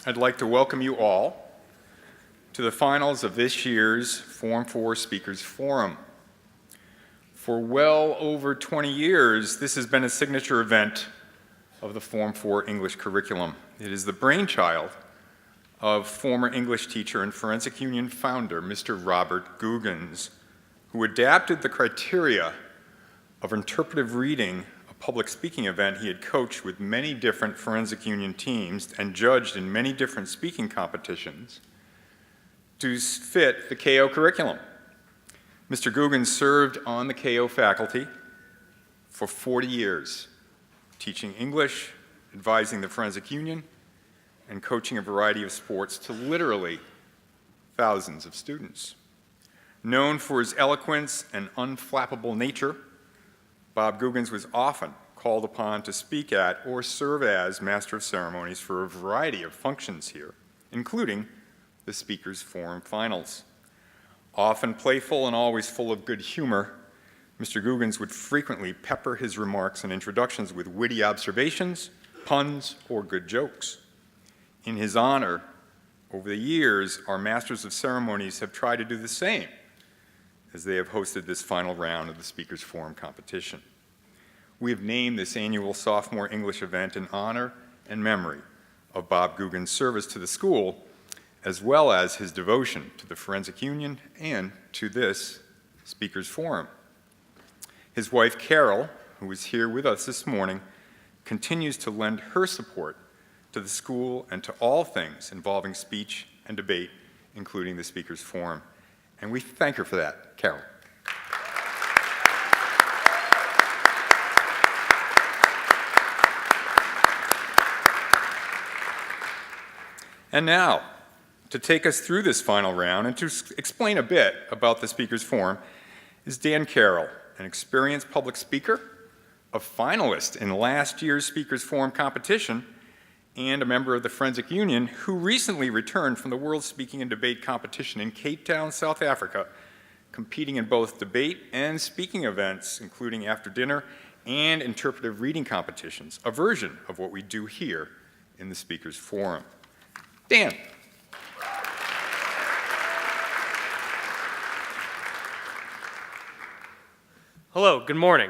I'd like to welcome you all to the finals of this year's Form 4 Speakers Forum. For well over 20 years, this has been a signature event of the Form 4 English curriculum. It is the brainchild of former English teacher and Forensic Union founder, Mr. Robert Googans, who adapted the criteria of interpretive reading, a public speaking event he had coached with many different Forensic Union teams and judged in many different speaking competitions, to fit the KO curriculum. Mr. Googans served on the KO faculty for 40 years, teaching English, advising the Forensic Union, and coaching a variety of sports to literally thousands of students. Known for his eloquence and unflappable nature, Bob Googans was often called upon to speak at or serve as Master of Ceremonies for a variety of functions here, including the Speakers Forum Finals. Often playful and always full of good humor, Mr. Googans would frequently pepper his remarks and introductions with witty observations, puns, or good jokes. In his honor, over the years, our Masters of Ceremonies have tried to do the same as they have hosted this final round of the Speakers Forum competition. We have named this annual sophomore English event in honor and memory of Bob Googans' service to the school, as well as his devotion to the Forensic Union and to this Speakers Forum. His wife, Carol, who is here with us this morning, continues to lend her support to the school and to all things involving speech and debate, including the Speakers Forum. And we thank her for that, Carol. And now, to take us through this final round and to explain a bit about the Speakers Forum is Dan Carroll, an experienced public speaker, a finalist in last year's Speakers Forum competition, and a member of the Forensic Union who recently returned from the World Speaking and Debate competition in Cape Town, South Africa, competing in both debate and speaking events, including after dinner and interpretive reading competitions, a version of what we do here in the Speakers Forum. Dan. Hello, good morning.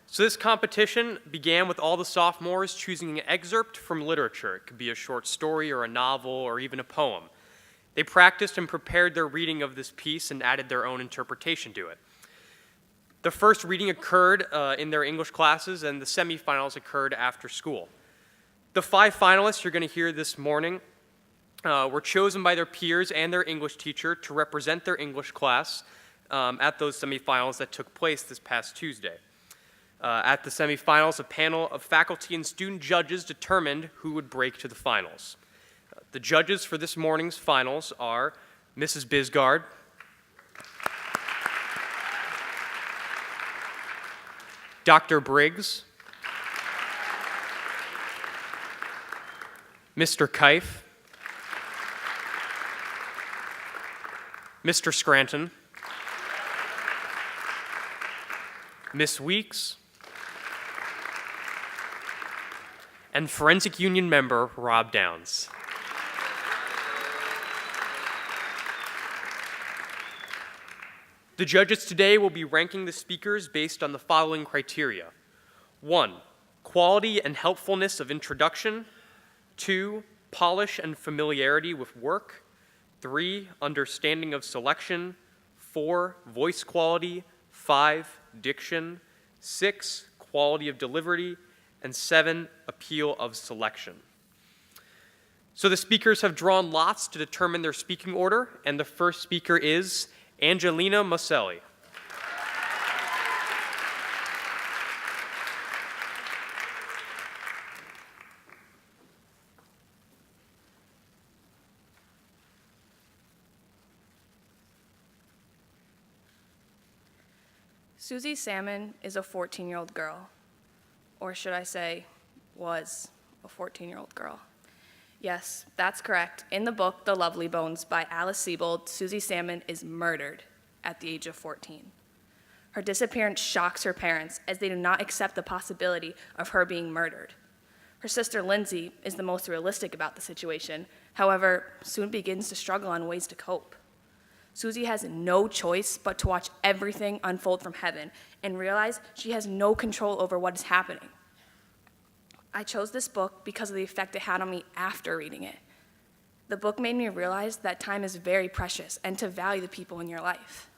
So this competition began with all the sophomores choosing an excerpt from literature. It could be a short story or a novel or even a poem. They practiced and prepared their reading of this piece and added their own interpretation to it. The first reading occurred in their English classes, and the semifinals occurred after school. The 5 finalists you're going to hear this morning were chosen by their peers and their English teacher to represent their English class at those semifinals that took place this past Tuesday. At the semifinals, a panel of faculty and student judges determined who would break to the finals. The judges for this morning's finals are Mrs. Bisgard, Dr. Briggs, Mr. Keif, Mr. Scranton, Miss Weeks, and Forensic Union member Rob Downs. The judges today will be ranking the speakers based on the following criteria. 1, quality and helpfulness of introduction. 2, polish and familiarity with work. 3, understanding of selection. 4, voice quality. 5, diction. 6, quality of delivery. And 7, appeal of selection. So the speakers have drawn lots to determine their speaking order, and the first speaker is Angelina Maselli. Susie Salmon is a 14-year-old girl. Or should I say, was a 14-year-old girl. Yes, that's correct. In the book, The Lovely Bones by Alice Sebold, Susie Salmon is murdered at the age of 14. Her disappearance shocks her parents as they do not accept the possibility of her being murdered. Her sister Lindsay is the most realistic about the situation, however, soon begins to struggle on ways to cope. Susie has no choice but to watch everything unfold from heaven and realize she has no control over what is happening. I chose this book because of the effect it had on me after reading it. The book made me realize that time is very precious and to value the people in your life.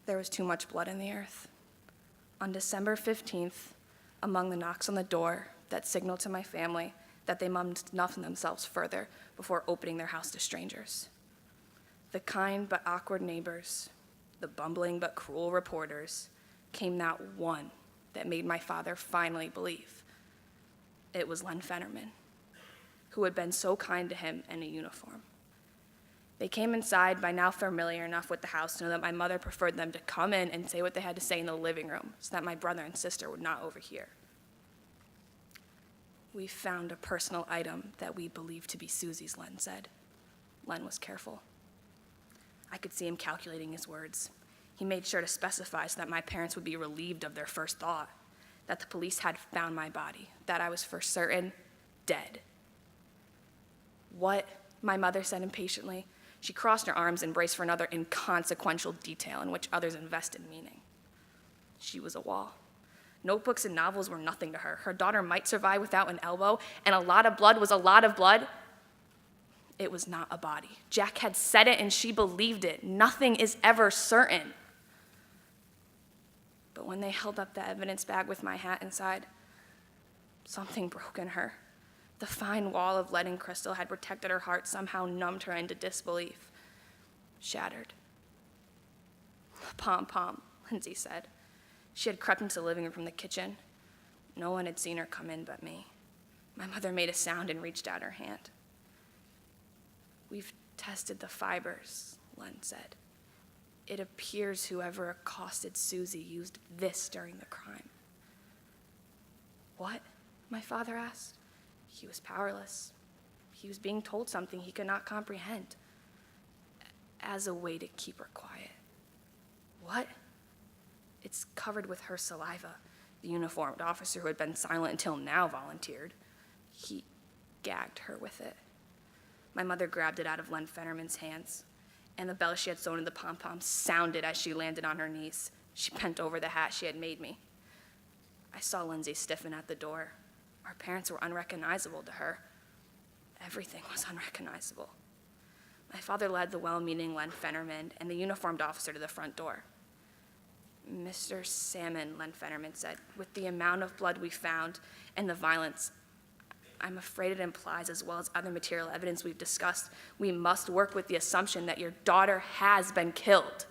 There was too much blood in the earth. On December 15th, among the knocks on the door that signaled to my family that they must nothing themselves further before opening their house to strangers. The kind but awkward neighbors, the bumbling but cruel reporters, came that one that made my father finally believe. It was Len Fennerman, who had been so kind to him in a uniform. They came inside, by now familiar enough with the house to know that my mother preferred them to come in and say what they had to say in the living room so that my brother and sister would not overhear. We found a personal item that we believed to be Susie's, Len said. Len was careful. I could see him calculating his words. He made sure to specify so that my parents would be relieved of their first thought, that the police had found my body, that I was for certain dead. What? My mother said impatiently. She crossed her arms and braced for another inconsequential detail in which others invested meaning. She was a wall. Notebooks and novels were nothing to her. Her daughter might survive without an elbow, and a lot of blood was a lot of blood. It was not a body. Jack had said it, and she believed it. Nothing is ever certain. But when they held up the evidence bag with my hat inside, something broke in her. The fine wall of lead and crystal had protected her heart, somehow numbed her into disbelief. Shattered. Pom-pom, Lindsay said. She had crept into the living room from the kitchen. No one had seen her come in but me. My mother made a sound and reached out her hand. We've tested the fibers, Len said. It appears whoever accosted Susie used this during the crime. What? My father asked. He was powerless. He was being told something he could not comprehend, as a way to keep her quiet. What? It's covered with her saliva. The uniformed officer who had been silent until now volunteered. He gagged her with it. My mother grabbed it out of Len Fennerman's hands, and the bell she had sewn in the pom-pom sounded as she landed on her knees. She bent over the hat she had made me. I saw Lindsay stiffen at the door. Our parents were unrecognizable to her. Everything was unrecognizable. My father led the well-meaning Len Fennerman and the uniformed officer to the front door. Mr. Salmon, Len Fennerman said, with the amount of blood we found and the violence, I'm afraid it implies, as well as other material evidence we've discussed, we must work with the assumption that your daughter has been killed.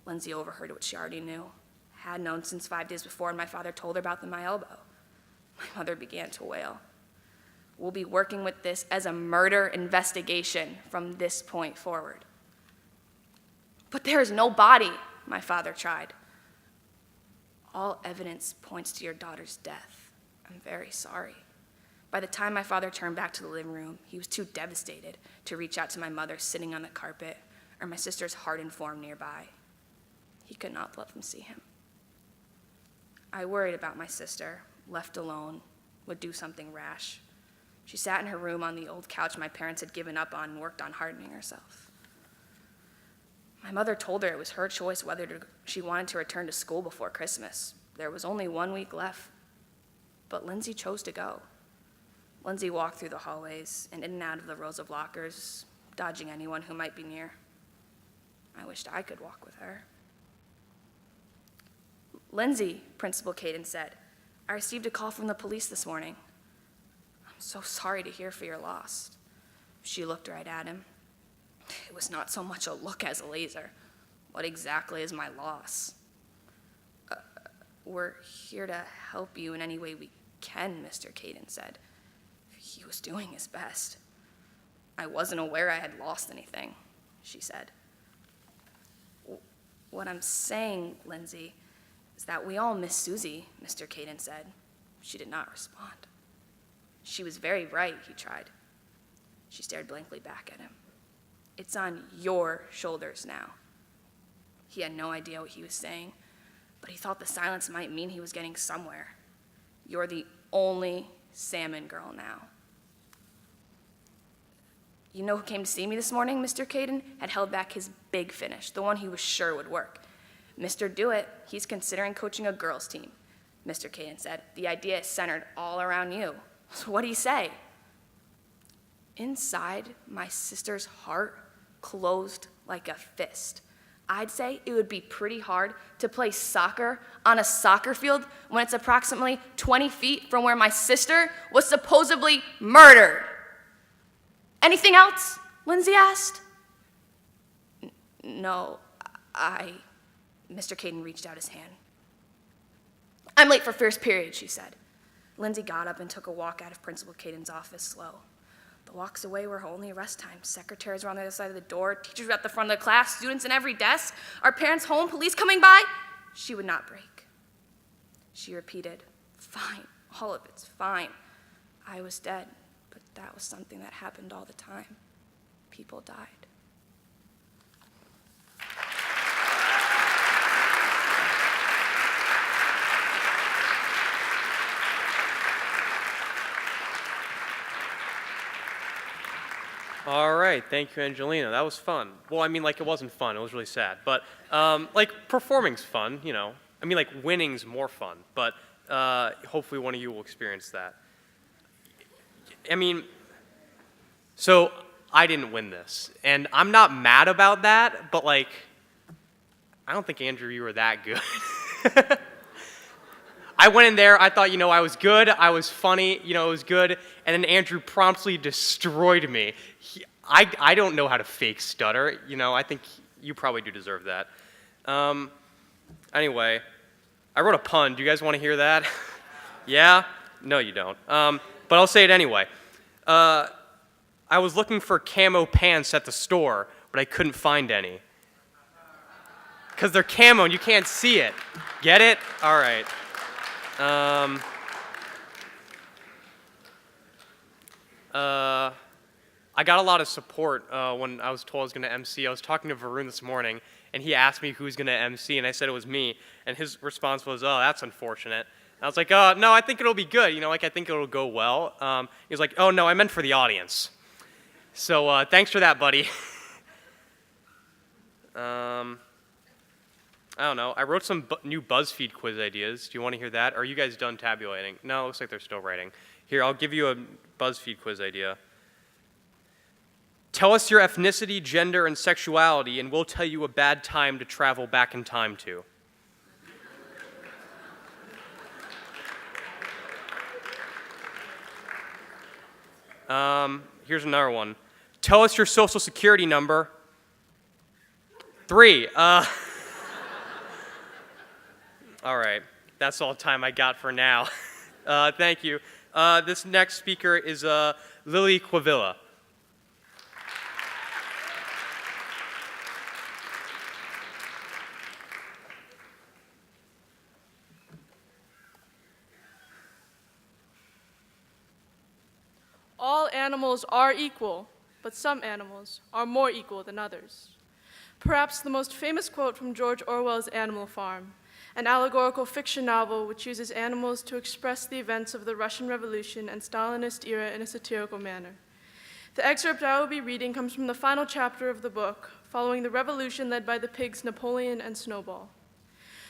Lindsay overheard what she already knew, had known since 5 days before, and my father told her about my elbow. My mother began to wail. We'll be working with this as a murder investigation from this point forward. But there is no body, my father tried. All evidence points to your daughter's death. I'm very sorry. By the time my father turned back to the living room, he was too devastated to reach out to my mother sitting on the carpet or my sister's hardened form nearby. He could not let them see him. I worried about my sister, left alone, would do something rash. She sat in her room on the old couch my parents had given up on and worked on hardening herself. My mother told her it was her choice whether she wanted to return to school before Christmas. There was only 1 week left, but Lindsay chose to go. Lindsay walked through the hallways and in and out of the rows of lockers, dodging anyone who might be near. I wished I could walk with her. Lindsay, Principal Caden said, I received a call from the police this morning. I'm so sorry to hear for your loss. She looked right at him. It was not so much a look as a laser. What exactly is my loss? We're here to help you in any way we can, Mr. Caden said. He was doing his best. I wasn't aware I had lost anything, she said. What I'm saying, Lindsay, is that we all miss Susie, Mr. Caden said. She did not respond. She was very bright, he tried. She stared blankly back at him. It's on your shoulders now. He had no idea what he was saying. but he thought the silence might mean he was getting somewhere. You're the only salmon girl now. You know who came to see me this morning, Mr. Caden? Had held back his big finish, the one he was sure would work. Mr. Dewitt, he's considering coaching a girls' team. Mr. Caden said, the idea is centered all around you. So what do you say? Inside my sister's heart closed like a fist. I'd say it would be pretty hard to play soccer on a soccer field when it's approximately 20 feet from where my sister was supposedly murdered. Anything else? Lindsay asked. No, Mr. Caden reached out his hand. I'm late for first period, she said. Lindsay got up and took a walk out of Principal Caden's office slow. The walks away were her only rest time. Secretaries were on the other side of the door, teachers were at the front of the class, students in every desk, our parents home, police coming by. She would not break. She repeated, fine, all of it's fine. I was dead, but that was something that happened all the time. People died. All right, thank you, Angelina. That was fun. Well, I mean, like, it wasn't fun. It was really sad. But, like, performing's fun, you know. I mean, like, winning's more fun. But hopefully one of you will experience that. I mean, so I didn't win this. And I'm not mad about that, but, like, I don't think, Andrew, you were that good. I went in there, I thought, you know, I was good, I was funny, you know, it was good, and then Andrew promptly destroyed me. I don't know how to fake stutter, you know, I think you probably do deserve that. Anyway, I wrote a pun, do you guys want to hear that? Yeah? No, you don't. But I'll say it anyway. I was looking for camo pants at the store, but I couldn't find any. Because they're camo and you can't see it. Get it? All right. I got a lot of support when I was told I was going to MC. I was talking to Varun this morning, and he asked me who was going to MC, and I said it was me. And his response was, oh, that's unfortunate. And I was like, no, I think it'll be good. You know, like, I think it'll go well. He was like, oh, no, I meant for the audience. So thanks for that, buddy. I don't know. I wrote some new BuzzFeed quiz ideas. Do you want to hear that? Or are you guys done tabulating? No, it looks like they're still writing. Here, I'll give you a BuzzFeed quiz idea. Tell us your ethnicity, gender, and sexuality, and we'll tell you a bad time to travel back in time to. Here's another one. Tell us your social security number. 3. All right, that's all the time I got for now. Thank you. This next speaker is Lily Quavilla. All animals are equal, but some animals are more equal than others. Perhaps the most famous quote from George Orwell's Animal Farm, an allegorical fiction novel which uses animals to express the events of the Russian Revolution and Stalinist era in a satirical manner. The excerpt I will be reading comes from the final chapter of the book, following the revolution led by the pigs Napoleon and Snowball.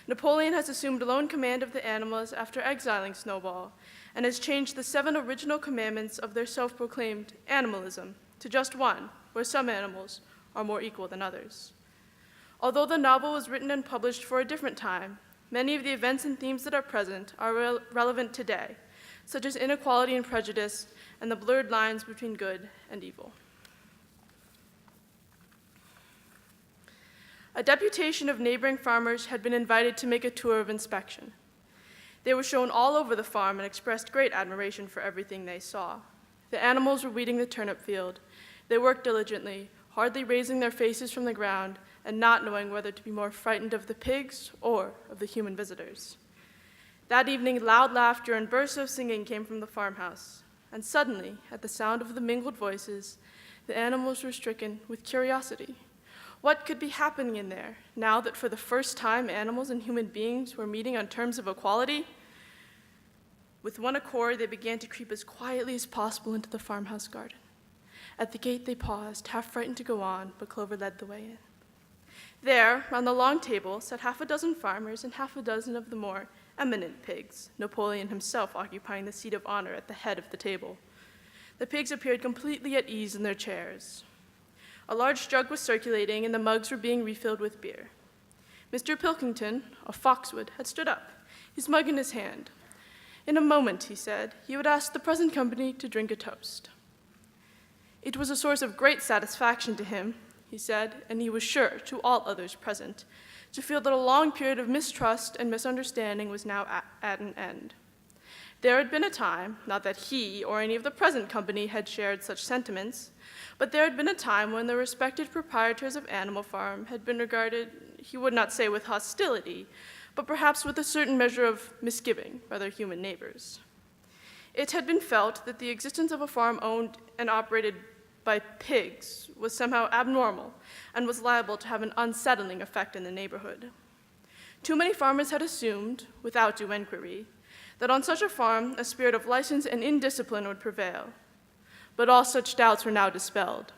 Napoleon has assumed lone command of the animals after exiling Snowball, and has changed the 7 original commandments of their self-proclaimed animalism to just one, where some animals are more equal than others. Although the novel was written and published for a different time, many of the events and themes that are present are relevant today, such as inequality and prejudice and the blurred lines between good and evil. A deputation of neighboring farmers had been invited to make a tour of inspection. They were shown all over the farm and expressed great admiration for everything they saw. The animals were weeding the turnip field. They worked diligently, hardly raising their faces from the ground and not knowing whether to be more frightened of the pigs or of the human visitors. That evening, loud laughter and bursts of singing came from the farmhouse, and suddenly, at the sound of the mingled voices, the animals were stricken with curiosity. What could be happening in there now that for the first time animals and human beings were meeting on terms of equality? With one accord, they began to creep as quietly as possible into the farmhouse garden. At the gate, they paused, half frightened to go on, but Clover led the way in. There, round the long table, sat half a dozen farmers and half a dozen of the more eminent pigs, Napoleon himself occupying the seat of honor at the head of the table. The pigs appeared completely at ease in their chairs. A large jug was circulating, and the mugs were being refilled with beer. Mr. Pilkington, of Foxwood, had stood up, his mug in his hand. In a moment, he said, he would ask the present company to drink a toast. It was a source of great satisfaction to him, he said, and he was sure, to all others present, to feel that a long period of mistrust and misunderstanding was now at an end. There had been a time, not that he or any of the present company had shared such sentiments, but there had been a time when the respected proprietors of Animal Farm had been regarded, he would not say with hostility, but perhaps with a certain measure of misgiving by their human neighbors. It had been felt that the existence of a farm owned and operated by pigs was somehow abnormal and was liable to have an unsettling effect in the neighborhood. Too many farmers had assumed, without due inquiry, that on such a farm a spirit of license and indiscipline would prevail, but all such doubts were now dispelled.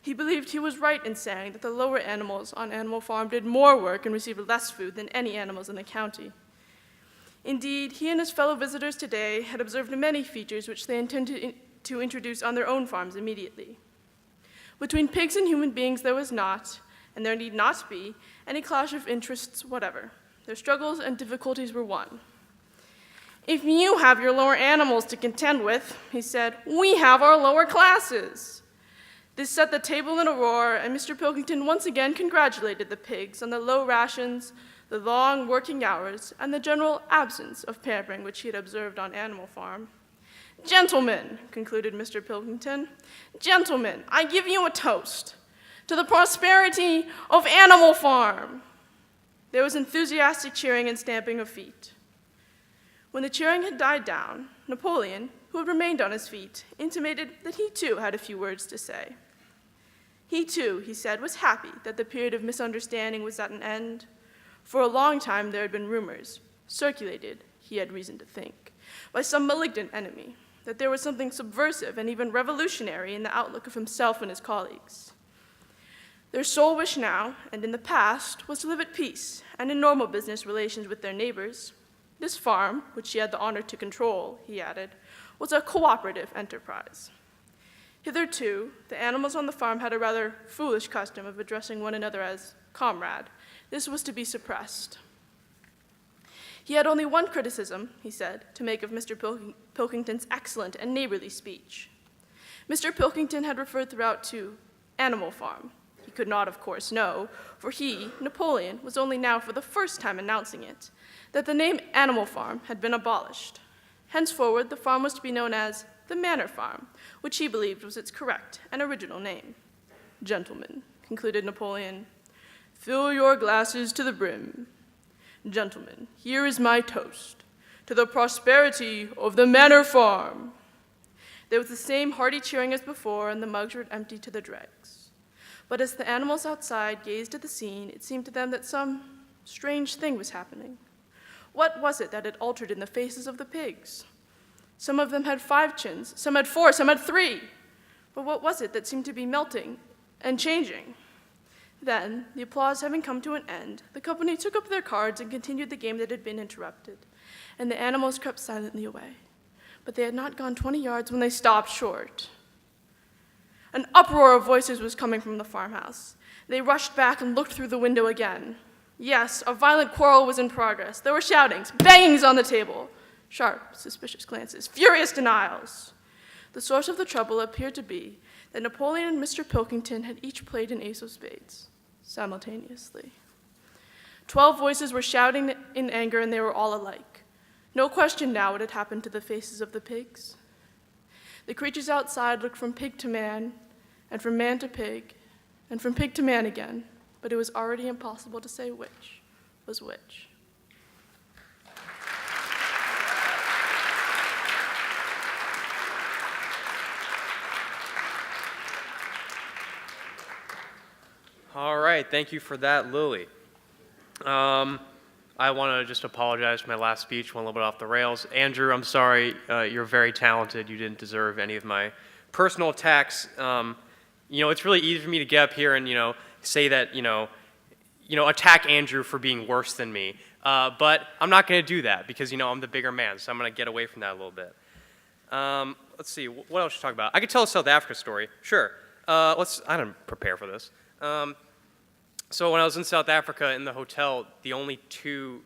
He believed he was right in saying that the lower animals on Animal Farm did more work and received less food than any animals in the county. Indeed, he and his fellow visitors today had observed many features which they intended to introduce on their own farms immediately. Between pigs and human beings there was not, and there need not be, any clash of interests whatever. Their struggles and difficulties were one. If you have your lower animals to contend with, he said, we have our lower classes. This set the table in a roar, and Mr. Pilkington once again congratulated the pigs on the low rations, the long working hours, and the general absence of pampering which he had observed on Animal Farm. Gentlemen, concluded Mr. Pilkington, gentlemen, I give you a toast to the prosperity of Animal Farm. There was enthusiastic cheering and stamping of feet. When the cheering had died down, Napoleon, who had remained on his feet, intimated that he too had a few words to say. He too, he said, was happy that the period of misunderstanding was at an end. For a long time there had been rumors, circulated, he had reason to think, by some malignant enemy, that there was something subversive and even revolutionary in the outlook of himself and his colleagues. Their sole wish now, and in the past, was to live at peace and in normal business relations with their neighbors. This farm, which he had the honor to control, he added, was a cooperative enterprise. Hitherto, the animals on the farm had a rather foolish custom of addressing one another as comrade. This was to be suppressed. He had only one criticism, he said, to make of Mr. Pilkington's excellent and neighborly speech. Mr. Pilkington had referred throughout to Animal Farm. He could not, of course, know, for he, Napoleon, was only now for the first time announcing it, that the name Animal Farm had been abolished. Henceforward, the farm was to be known as the Manor Farm, which he believed was its correct and original name. Gentlemen, concluded Napoleon, fill your glasses to the brim. Gentlemen, here is my toast, to the prosperity of the Manor Farm. There was the same hearty cheering as before, and the mugs were emptied to the dregs. But as the animals outside gazed at the scene, it seemed to them that some strange thing was happening. What was it that had altered in the faces of the pigs? Some of them had 5 chins, some had 4, some had 3. But what was it that seemed to be melting and changing? Then, the applause having come to an end, the company took up their cards and continued the game that had been interrupted, and the animals crept silently away. But they had not gone 20 yards when they stopped short. An uproar of voices was coming from the farmhouse. They rushed back and looked through the window again. Yes, a violent quarrel was in progress. There were shoutings, bangings on the table, sharp, suspicious glances, furious denials. The source of the trouble appeared to be that Napoleon and Mr. Pilkington had each played an ace of spades, simultaneously. 12 voices were shouting in anger, and they were all alike. No question now what had happened to the faces of the pigs. The creatures outside looked from pig to man, and from man to pig, and from pig to man again, but it was already impossible to say which was which. right, thank you for that, Lily. I want to just apologize for my last speech, went a little bit off the rails. Andrew, I'm sorry, you're very talented. You didn't deserve any of my personal attacks. It's really easy for me to get up here and, say that, attack Andrew for being worse than me. But I'm not going to do that because, I'm the bigger man, so I'm going to get away from that a little bit. Let's see, what else should I talk about? I could tell a South Africa story. Sure. I didn't prepare for this. So when I was in South Africa in the hotel, the only two,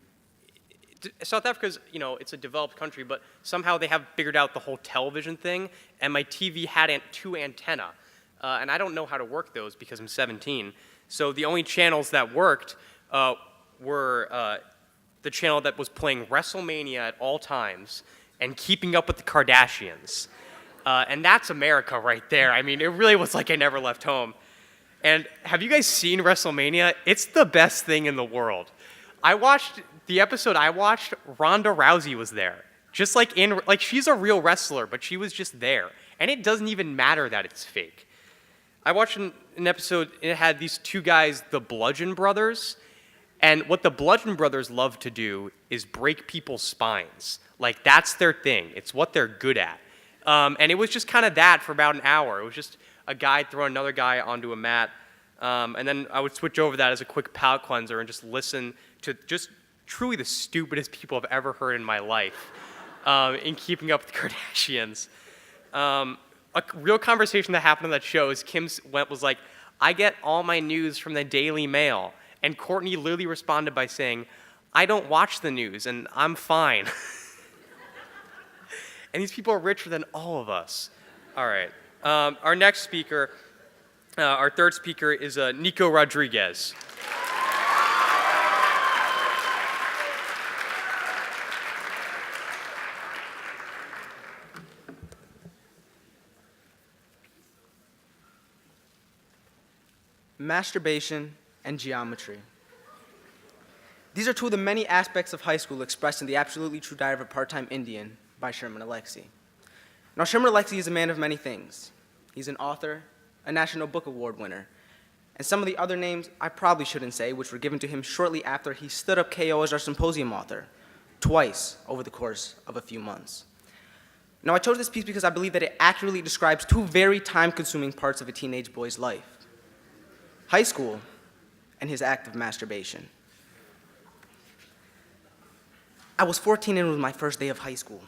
South Africa's, it's a developed country, but somehow they have figured out the whole television thing, and my TV had two antennae. And I don't know how to work those because I'm 17. So the only channels that worked were the channel that was playing WrestleMania at all times and Keeping Up with the Kardashians. And that's America right there. I mean, it really was like I never left home. And have you guys seen WrestleMania? It's the best thing in the world. The episode I watched, Ronda Rousey was there. Just like she's a real wrestler, but she was just there. And it doesn't even matter that it's fake. I watched an episode, and it had these two guys, the Bludgeon Brothers. And what the Bludgeon Brothers love to do is break people's spines. Like, that's their thing. It's what they're good at. And it was just kind of that for about an hour. It was just a guy throwing another guy onto a mat. And then I would switch over that as a quick palate cleanser and just listen to just truly the stupidest people I've ever heard in my life in Keeping Up with the Kardashians. A real conversation that happened on that show is Kim was like, I get all my news from the Daily Mail. And Courtney literally responded by saying, I don't watch the news, and I'm fine. And these people are richer than all of us. All right. Our next speaker, our third speaker, is Nico Rodriguez. Masturbation and geometry. These are two of the many aspects of high school expressed in The Absolutely True Diary of a Part-Time Indian by Sherman Alexie. Now, Sherman Alexie is a man of many things. He's an author, a National Book Award winner, and some of the other names I probably shouldn't say, which were given to him shortly after he stood up KO as our symposium author, twice over the course of a few months. Now, I chose this piece because I believe that it accurately describes two very time-consuming parts of a teenage boy's life: high school and his act of masturbation. I was 14 and it was my first day of high school.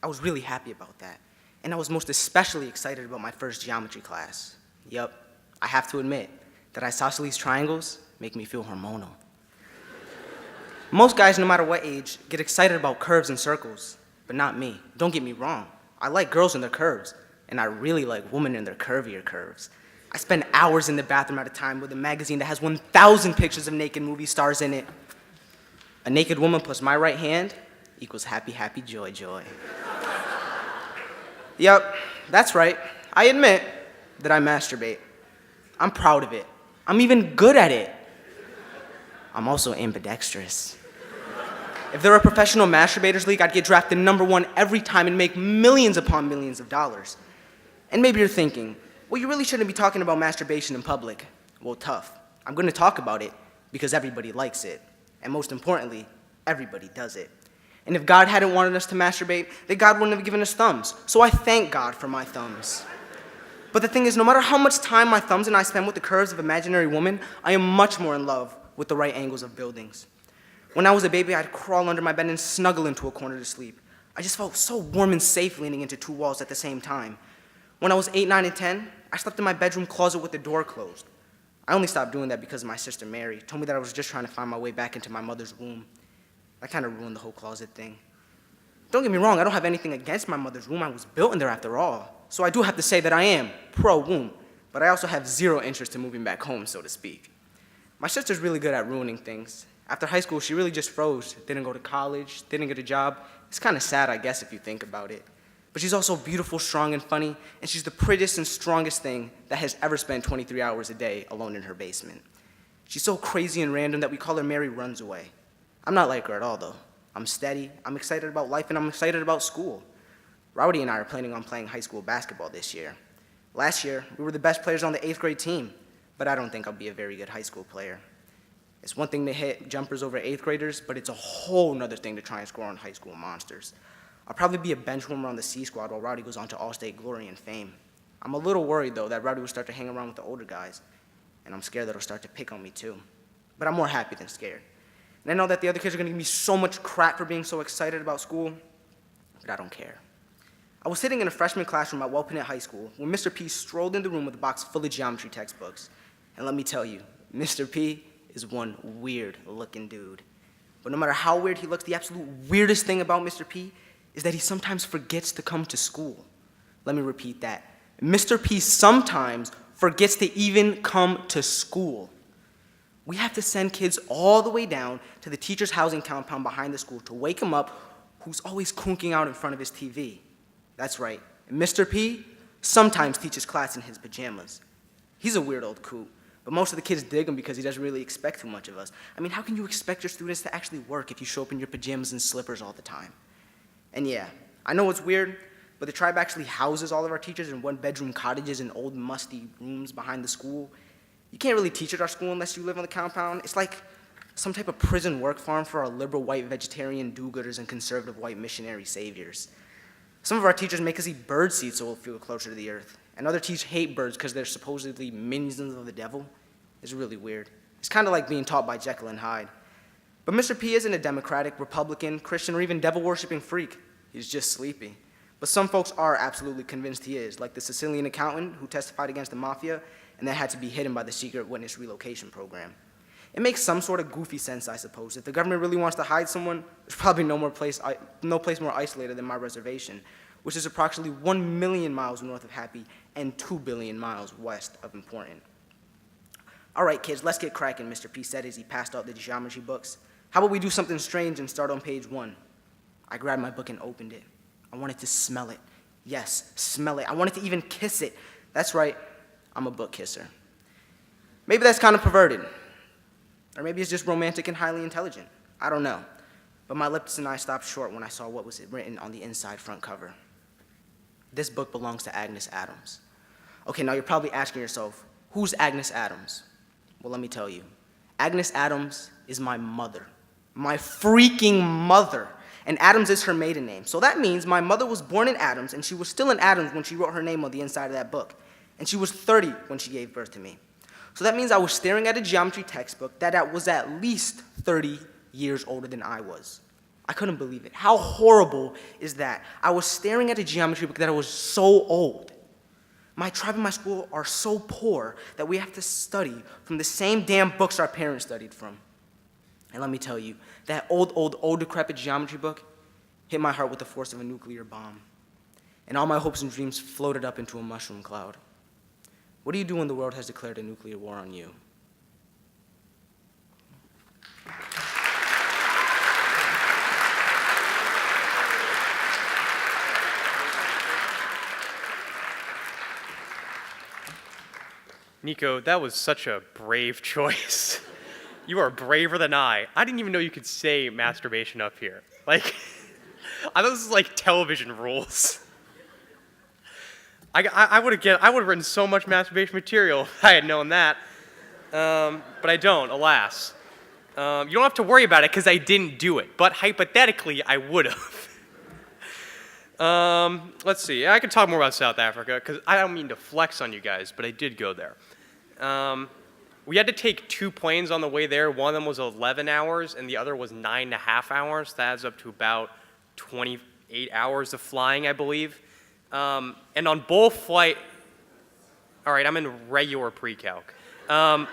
I was really happy about that. And I was most especially excited about my first geometry class. Yup, I have to admit that isosceles triangles make me feel hormonal. Most guys, no matter what age, get excited about curves and circles, but not me. Don't get me wrong. I like girls and their curves, and I really like women and their curvier curves. I spend hours in the bathroom at a time with a magazine that has 1,000 pictures of naked movie stars in it. A naked woman plus my right hand equals happy, happy, joy, joy. Yep, that's right. I admit that I masturbate. I'm proud of it. I'm even good at it. I'm also ambidextrous. If there were a professional masturbators league, I'd get drafted #1 every time and make millions upon millions of dollars. And maybe you're thinking, well, you really shouldn't be talking about masturbation in public. Well, tough. I'm going to talk about it because everybody likes it. And most importantly, everybody does it. And if God hadn't wanted us to masturbate, then God wouldn't have given us thumbs. So I thank God for my thumbs. But the thing is, no matter how much time my thumbs and I spend with the curves of imaginary women, I am much more in love with the right angles of buildings. When I was a baby, I'd crawl under my bed and snuggle into a corner to sleep. I just felt so warm and safe leaning into two walls at the same time. When I was 8, 9, and 10, I slept in my bedroom closet with the door closed. I only stopped doing that because my sister Mary told me that I was just trying to find my way back into my mother's womb. That kind of ruined the whole closet thing. Don't get me wrong, I don't have anything against my mother's womb. I was built in there after all. So I do have to say that I am pro-womb, but I also have zero interest in moving back home, so to speak. My sister's really good at ruining things. After high school, she really just froze. Didn't go to college, didn't get a job. It's kind of sad, I guess, if you think about it. But she's also beautiful, strong, and funny, and she's the prettiest and strongest thing that has ever spent 23 hours a day alone in her basement. She's so crazy and random that we call her Mary Runs Away. I'm not like her at all, though. I'm steady, I'm excited about life, and I'm excited about school. Rowdy and I are planning on playing high school basketball this year. Last year, we were the best players on the 8th grade team. but I don't think I'll be a very good high school player. It's one thing to hit jumpers over 8th graders, but it's a whole nother thing to try and score on high school monsters. I'll probably be a bench warmer on the C squad while Rowdy goes on to all-state glory and fame. I'm a little worried, though, that Rowdy will start to hang around with the older guys, and I'm scared that he'll start to pick on me, too. But I'm more happy than scared. And I know that the other kids are going to give me so much crap for being so excited about school, but I don't care. I was sitting in a freshman classroom at Welpinette High School when Mr. P strolled in the room with a box full of geometry textbooks. And let me tell you, Mr. P is one weird-looking dude. But no matter how weird he looks, the absolute weirdest thing about Mr. P is that he sometimes forgets to come to school. Let me repeat that. Mr. P sometimes forgets to even come to school. We have to send kids all the way down to the teacher's housing compound behind the school to wake him up, who's always kunking out in front of his TV. That's right, Mr. P sometimes teaches class in his pajamas. He's a weird old coot, but most of the kids dig him because he doesn't really expect too much of us. I mean, how can you expect your students to actually work if you show up in your pajamas and slippers all the time? And yeah, I know it's weird, but the tribe actually houses all of our teachers in one-bedroom cottages in old, musty rooms behind the school. You can't really teach at our school unless you live on the compound. It's like some type of prison work farm for our liberal white vegetarian do-gooders and conservative white missionary saviors. Some of our teachers make us eat bird seed so we'll feel closer to the earth. And other teachers hate birds because they're supposedly minions of the devil. It's really weird. It's kind of like being taught by Jekyll and Hyde. But Mr. P isn't a Democratic, Republican, Christian, or even devil-worshipping freak. He's just sleepy. But some folks are absolutely convinced he is, like the Sicilian accountant who testified against the mafia and then had to be hidden by the secret witness relocation program. It makes some sort of goofy sense, I suppose. If the government really wants to hide someone, there's probably no place more isolated than my reservation, which is approximately 1 million miles north of Happy and 2 billion miles west of Important. All right, kids, let's get cracking, Mr. P said as he passed out the geometry books. How about we do something strange and start on page 1? I grabbed my book and opened it. I wanted to smell it. Yes, smell it. I wanted to even kiss it. That's right, I'm a book kisser. Maybe that's kind of perverted. Or maybe it's just romantic and highly intelligent. I don't know. But my lips and I stopped short when I saw what was written on the inside front cover. This book belongs to Agnes Adams. Okay, now you're probably asking yourself, who's Agnes Adams? Well, let me tell you. Agnes Adams is my mother. My freaking mother. And Adams is her maiden name. So that means my mother was born in Adams, and she was still in Adams when she wrote her name on the inside of that book. And she was 30 when she gave birth to me. So that means I was staring at a geometry textbook that was at least 30 years older than I was. I couldn't believe it. How horrible is that? I was staring at a geometry book that was so old. My tribe and my school are so poor that we have to study from the same damn books our parents studied from. And let me tell you, that old decrepit geometry book hit my heart with the force of a nuclear bomb. And all my hopes and dreams floated up into a mushroom cloud. What do you do when the world has declared a nuclear war on you? Nico, that was such a brave choice. You are braver than I. I didn't even know you could say masturbation up here. Like, I thought this was like television rules. I would have written so much masturbation material if I had known that. But I don't, alas. You don't have to worry about it because I didn't do it. But hypothetically, I would have. Let's see. I could talk more about South Africa because I don't mean to flex on you guys, but I did go there. We had to take 2 planes on the way there. One of them was 11 hours, and the other was 9.5 hours. That adds up to about 28 hours of flying, I believe. And on both flights, all right, I'm in regular pre-calc. On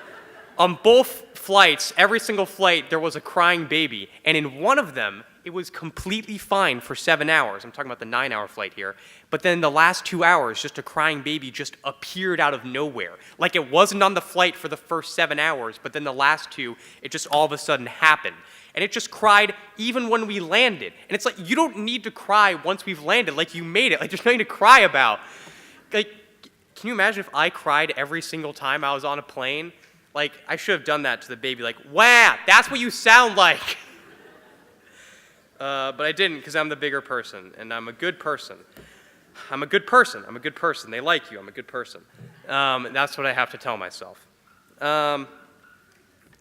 both flights, every single flight, there was a crying baby. And in one of them, it was completely fine for 7 hours. I'm talking about the 9-hour flight here. But then the last 2 hours, just a crying baby just appeared out of nowhere. Like it wasn't on the flight for the first 7 hours, but then the last 2, it just all of a sudden happened. And it just cried even when we landed. And it's like, you don't need to cry once we've landed. Like, you made it. Like, there's nothing to cry about. Like, can you imagine if I cried every single time I was on a plane? Like, I should have done that to the baby. Like, wow, that's what you sound like. But I didn't because I'm the bigger person, and I'm a good person. I'm a good person. I'm a good person. They like you. I'm a good person. And that's what I have to tell myself. Oh,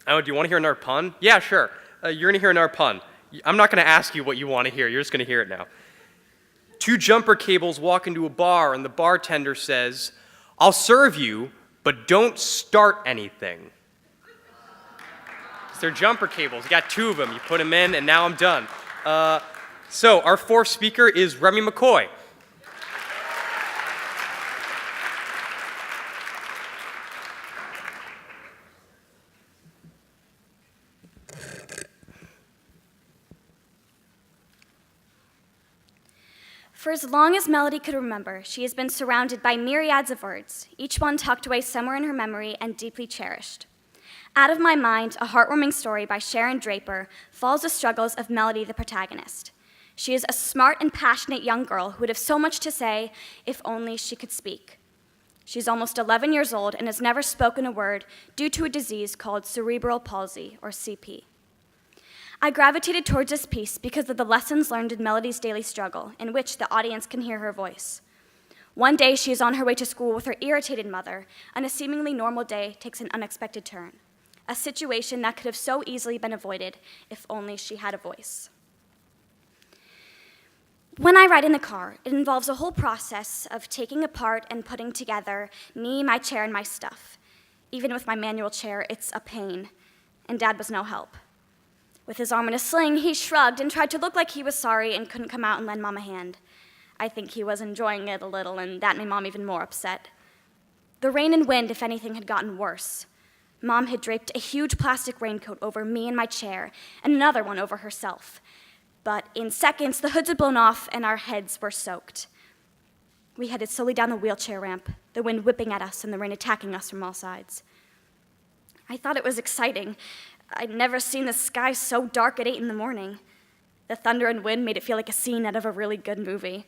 do you want to hear another pun? Yeah, sure. You're going to hear another pun. I'm not going to ask you what you want to hear. You're just going to hear it now. Two jumper cables walk into a bar, and the bartender says, "I'll serve you, but don't start anything." They're jumper cables. You got two of them. You put them in, and now I'm done. So our fourth speaker is Remy McCoy. For as long as Melody could remember, she has been surrounded by myriads of words, each one tucked away somewhere in her memory and deeply cherished. Out of My Mind, a heartwarming story by Sharon Draper, follows the struggles of Melody, the protagonist. She is a smart and passionate young girl who would have so much to say if only she could speak. She's almost 11 years old and has never spoken a word due to a disease called cerebral palsy, or CP. I gravitated towards this piece because of the lessons learned in Melody's daily struggle, in which the audience can hear her voice. One day, she is on her way to school with her irritated mother, and a seemingly normal day takes an unexpected turn, a situation that could have so easily been avoided if only she had a voice. When I ride in the car, it involves a whole process of taking apart and putting together me, my chair, and my stuff. Even with my manual chair, it's a pain, and Dad was no help. With his arm in a sling, he shrugged and tried to look like he was sorry and couldn't come out and lend Mom a hand. I think he was enjoying it a little, and that made Mom even more upset. The rain and wind, if anything, had gotten worse. Mom had draped a huge plastic raincoat over me and my chair, and another one over herself. But in seconds, the hoods had blown off, and our heads were soaked. We headed slowly down the wheelchair ramp, the wind whipping at us and the rain attacking us from all sides. I thought it was exciting. I'd never seen the sky so dark at 8 in the morning. The thunder and wind made it feel like a scene out of a really good movie.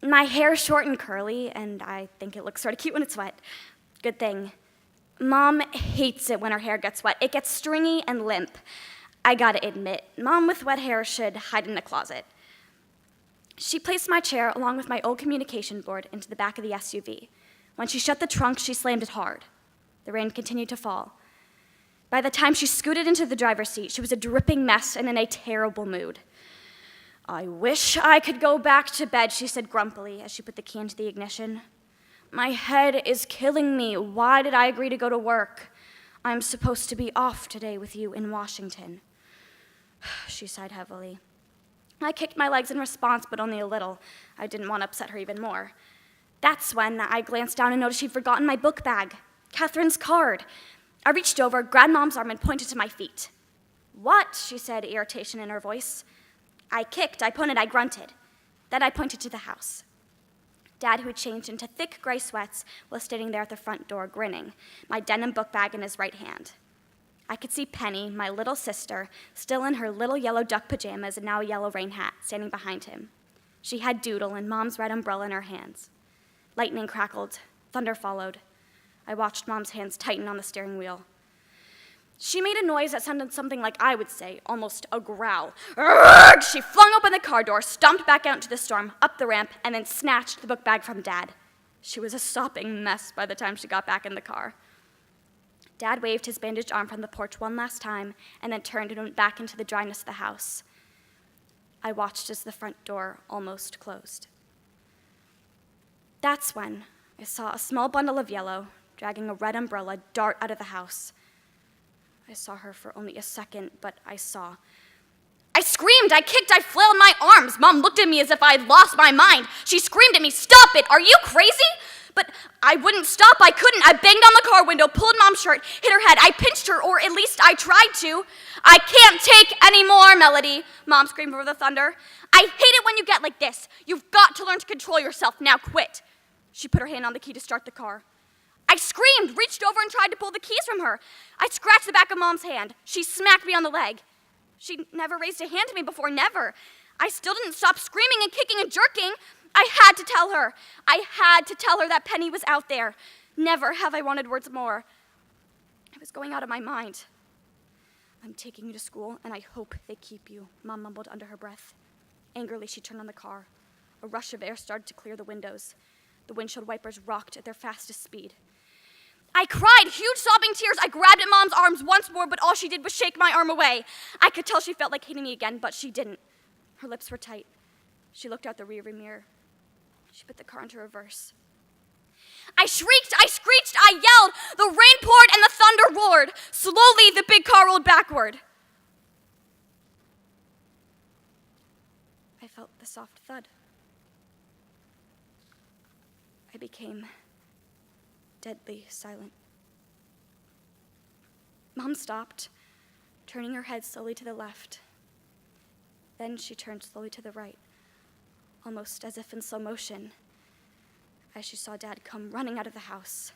My hair's short and curly, and I think it looks sort of cute when it's wet. Good thing. Mom hates it when her hair gets wet. It gets stringy and limp. I gotta admit, Mom with wet hair should hide in a closet. She placed my chair along with my old communication board into the back of the SUV. When she shut the trunk, she slammed it hard. The rain continued to fall. By the time she scooted into the driver's seat, she was a dripping mess and in a terrible mood. "I wish I could go back to bed," she said grumpily as she put the key into the ignition. "My head is killing me. Why did I agree to go to work? I'm supposed to be off today with you in Washington." She sighed heavily. I kicked my legs in response, but only a little. I didn't want to upset her even more. That's when I glanced down and noticed she'd forgotten my book bag, Catherine's card. I reached over, grabbed Mom's arm, and pointed to my feet. "What?" she said, irritation in her voice. I kicked, I pointed, I grunted. Then I pointed to the house. Dad, who had changed into thick gray sweats, was standing there at the front door, grinning, my denim book bag in his right hand. I could see Penny, my little sister, still in her little yellow duck pajamas and now a yellow rain hat, standing behind him. She had Doodle and Mom's red umbrella in her hands. Lightning crackled. Thunder followed. I watched Mom's hands tighten on the steering wheel. She made a noise that sounded something like I would say, almost a growl. Urgh! She flung open the car door, stomped back out into the storm, up the ramp, and then snatched the book bag from Dad. She was a sopping mess by the time she got back in the car. Dad waved his bandaged arm from the porch one last time and then turned and went back into the dryness of the house. I watched as the front door almost closed. That's when I saw a small bundle of yellow dragging a red umbrella dart out of the house. I saw her for only a second, but I saw. I screamed, I kicked, I flailed my arms. Mom looked at me as if I had lost my mind. She screamed at me, "Stop it, are you crazy?" But I wouldn't stop, I couldn't. I banged on the car window, pulled Mom's shirt, hit her head. I pinched her, or at least I tried to. "I can't take any more, Melody," Mom screamed over the thunder. "I hate it when you get like this. You've got to learn to control yourself. Now quit." She put her hand on the key to start the car. I screamed, reached over and tried to pull the keys from her. I scratched the back of Mom's hand. She smacked me on the leg. She'd never raised a hand to me before, never. I still didn't stop screaming and kicking and jerking. I had to tell her. I had to tell her that Penny was out there. Never have I wanted words more. I was going out of my mind. "I'm taking you to school, and I hope they keep you," Mom mumbled under her breath. Angrily, she turned on the car. A rush of air started to clear the windows. The windshield wipers rocked at their fastest speed. I cried, huge sobbing tears. I grabbed at Mom's arms once more, but all she did was shake my arm away. I could tell she felt like hitting me again, but she didn't. Her lips were tight. She looked out the rearview mirror. She put the car into reverse. I shrieked, I screeched, I yelled. The rain poured and the thunder roared. Slowly, the big car rolled backward. I felt the soft thud. I became deadly silent. Mom stopped, turning her head slowly to the left. Then she turned slowly to the right, almost as if in slow motion, as she saw Dad come running out of the house,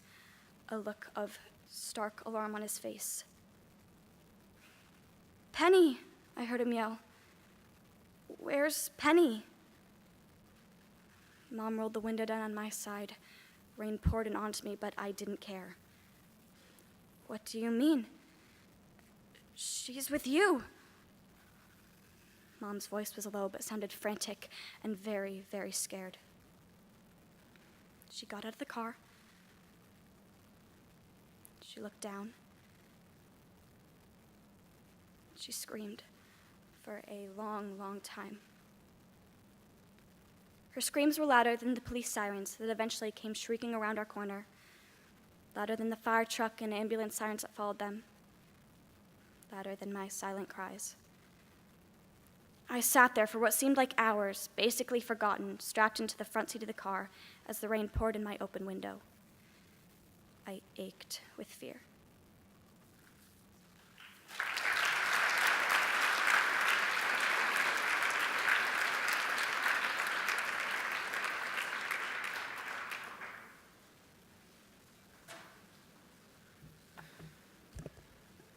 a look of stark alarm on his face. "Penny," I heard him yell. "Where's Penny?" Mom rolled the window down on my side. Rain poured in onto me, but I didn't care. "What do you mean?" "She's with you." Mom's voice was low, but sounded frantic and very, very scared. She got out of the car. She looked down. She screamed for a long, long time. Her screams were louder than the police sirens that eventually came shrieking around our corner, louder than the fire truck and ambulance sirens that followed them, louder than my silent cries. I sat there for what seemed like hours, basically forgotten, strapped into the front seat of the car as the rain poured in my open window. I ached with fear.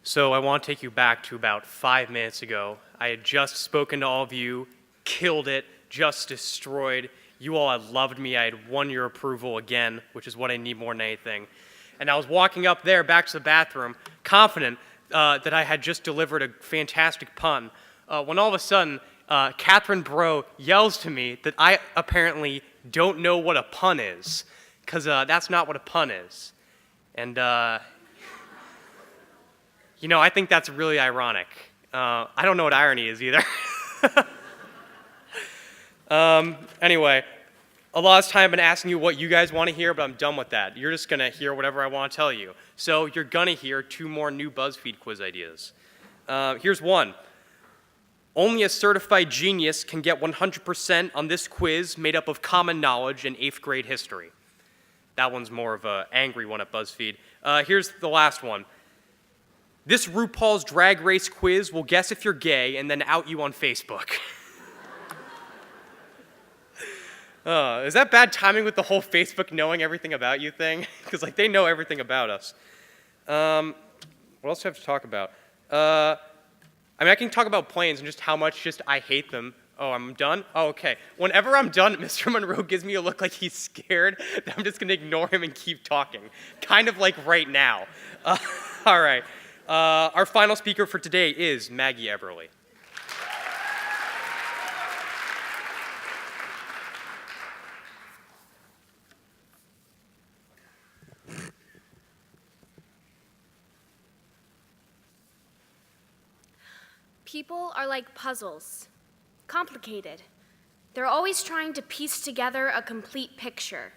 So I want to take you back to about 5 minutes ago. I had just spoken to all of you, killed it, just destroyed. You all had loved me. I had won your approval again, which is what I need more than anything. And I was walking up there back to the bathroom, confident that I had just delivered a fantastic pun, when all of a sudden, Catherine Bro yells to me that I apparently don't know what a pun is, because that's not what a pun is. And, I think that's really ironic. I don't know what irony is either. Anyway, a lot of time I've been asking you what you guys want to hear, but I'm done with that. You're just going to hear whatever I want to tell you. So you're going to hear 2 more new BuzzFeed quiz ideas. Here's one. Only a certified genius can get 100% on this quiz made up of common knowledge and 8th grade history. That one's more of an angry one at BuzzFeed. Here's the last one. This RuPaul's Drag Race quiz will guess if you're gay and then out you on Facebook. Is that bad timing with the whole Facebook knowing everything about you thing? Because, they know everything about us. What else do I have to talk about? I can talk about planes and just how much I hate them. Oh, I'm done? Oh, okay. Whenever I'm done, Mr. Monroe gives me a look like he's scared that I'm just going to ignore him and keep talking. Kind of like right now. All right. Our final speaker for today is Maggie Everly. People are like puzzles, complicated. They're always trying to piece together a complete picture.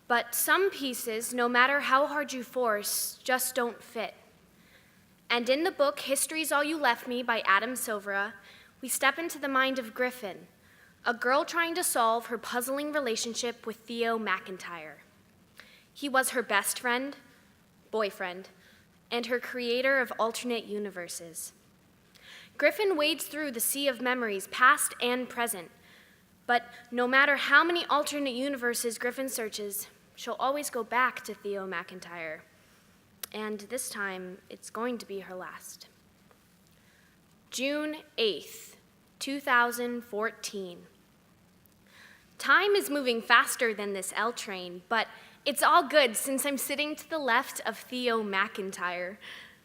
But some pieces, no matter how hard you force, just don't fit. And in the book, History's All You Left Me by Adam Silvera, we step into the mind of Griffin, a girl trying to solve her puzzling relationship with Theo McIntyre. He was her best friend, boyfriend, and her creator of alternate universes. Griffin wades through the sea of memories, past and present, but no matter how many alternate universes Griffin searches, she'll always go back to Theo McIntyre. And this time, it's going to be her last. June 8th, 2014. Time is moving faster than this L train, but it's all good since I'm sitting to the left of Theo McIntyre.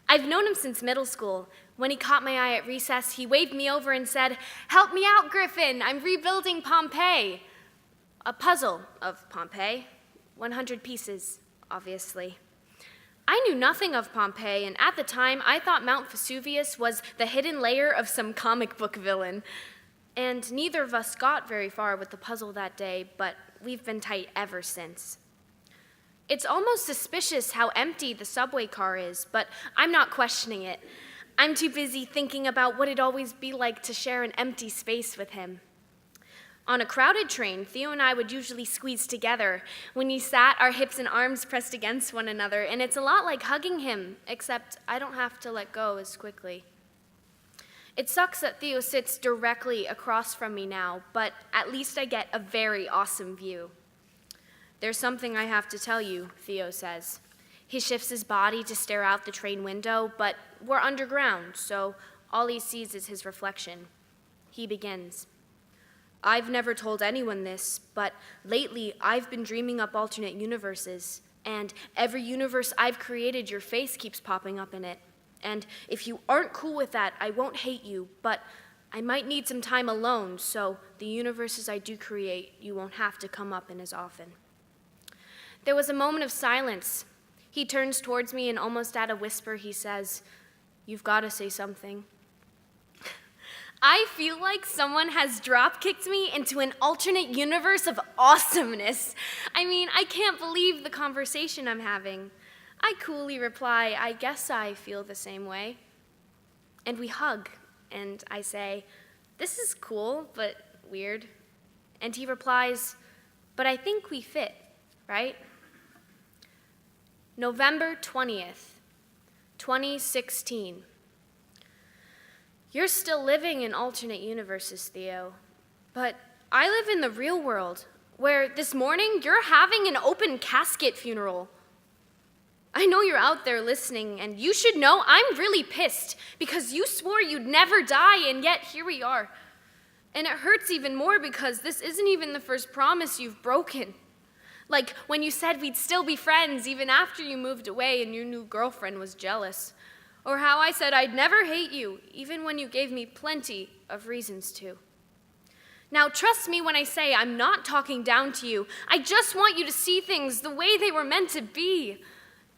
I've known him since middle school. When he caught my eye at recess, he waved me over and said, "Help me out, Griffin, I'm rebuilding Pompeii." A puzzle of Pompeii, 100 pieces, obviously. I knew nothing of Pompeii, and at the time, I thought Mount Vesuvius was the hidden lair of some comic book villain. And neither of us got very far with the puzzle that day, but we've been tight ever since. It's almost suspicious how empty the subway car is, but I'm not questioning it. I'm too busy thinking about what it'd always be like to share an empty space with him. On a crowded train, Theo and I would usually squeeze together. When we sat, our hips and arms pressed against one another, and it's a lot like hugging him, except I don't have to let go as quickly. It sucks that Theo sits directly across from me now, but at least I get a very awesome view. There's something I have to tell you, Theo says. He shifts his body to stare out the train window, but we're underground, so all he sees is his reflection. He begins. I've never told anyone this, but lately I've been dreaming up alternate universes, and every universe I've created, your face keeps popping up in it. And if you aren't cool with that, I won't hate you, but I might need some time alone, so the universes I do create, you won't have to come up in as often. There was a moment of silence. He turns towards me and almost at a whisper he says, "You've got to say something." I feel like someone has drop-kicked me into an alternate universe of awesomeness. I mean, I can't believe the conversation I'm having. I coolly reply, I guess I feel the same way. And we hug, and I say, this is cool, but weird. And he replies, but I think we fit, right? November 20th, 2016. You're still living in alternate universes, Theo, but I live in the real world, where this morning you're having an open casket funeral. I know you're out there listening, and you should know I'm really pissed, because you swore you'd never die, and yet here we are. And it hurts even more because this isn't even the first promise you've broken. Like when you said we'd still be friends even after you moved away and your new girlfriend was jealous. Or how I said I'd never hate you, even when you gave me plenty of reasons to. Now, trust me when I say I'm not talking down to you. I just want you to see things the way they were meant to be.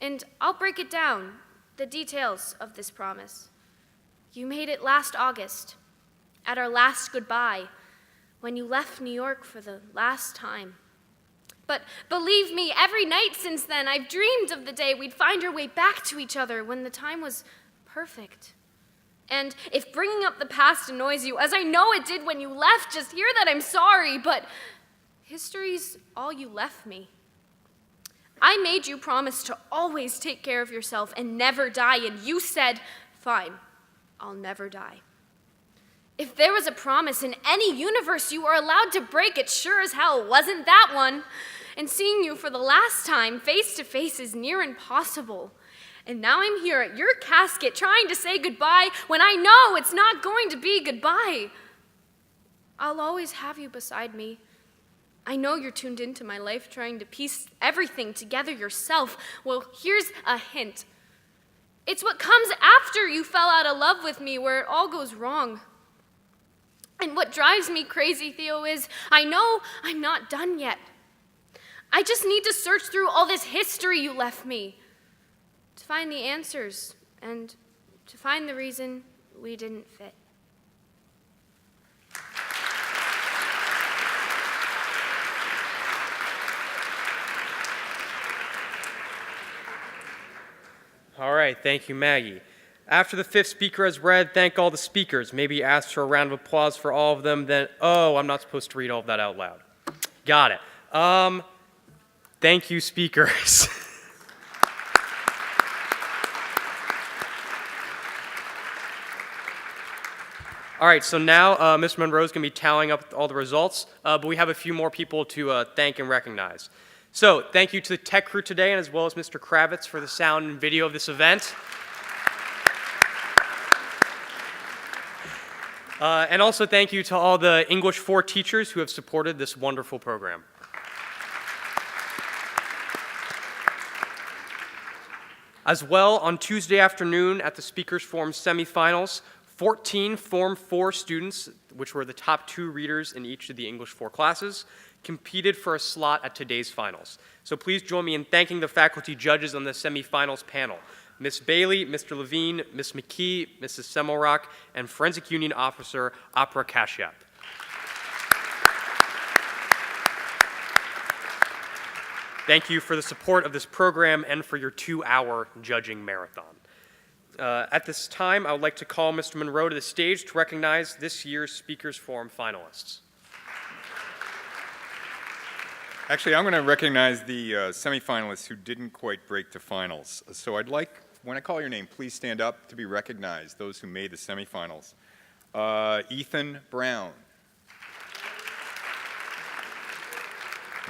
And I'll break it down, the details of this promise. You made it last August, at our last goodbye, when you left New York for the last time. But believe me, every night since then, I've dreamed of the day we'd find our way back to each other when the time was perfect. And if bringing up the past annoys you, as I know it did when you left, just hear that I'm sorry, but history's all you left me. I made you promise to always take care of yourself and never die, and you said, fine, I'll never die. If there was a promise in any universe you were allowed to break, it sure as hell wasn't that one. And seeing you for the last time face to face is near impossible. And now I'm here at your casket trying to say goodbye when I know it's not going to be goodbye. I'll always have you beside me. I know you're tuned into my life trying to piece everything together yourself. Well, here's a hint. It's what comes after you fell out of love with me where it all goes wrong. And what drives me crazy, Theo, is I know I'm not done yet. I just need to search through all this history you left me to find the answers and to find the reason we didn't fit. All right, thank you, Maggie. After the fifth speaker has read, thank all the speakers. Maybe ask for a round of applause for all of them, then, oh, I'm not supposed to read all of that out loud. Got it. Thank you, speakers. All right, so now Mr. Monroe is going to be tallying up all the results, but we have a few more people to thank and recognize. So thank you to the tech crew today, and as well as Mr. Kravitz for the sound and video of this event. And also thank you to all the English 4 teachers who have supported this wonderful program. As well, on Tuesday afternoon at the Speakers Forum semifinals, 14 Form 4 students, which were the top 2 readers in each of the English 4 classes, competed for a slot at today's finals. So please join me in thanking the faculty judges on the semifinals panel. Ms. Bailey, Mr. Levine, Ms. McKee, Mrs. Semmelrock, and Forensic Union Officer Opera Kashyap. Thank you for the support of this program and for your 2-hour judging marathon. At this time, I would like to call Mr. Monroe to the stage to recognize this year's Speakers Forum finalists. Actually, I'm going to recognize the semifinalists who didn't quite break the finals. So I'd like, when I call your name, please stand up to be recognized, those who made the semifinals. Ethan Brown.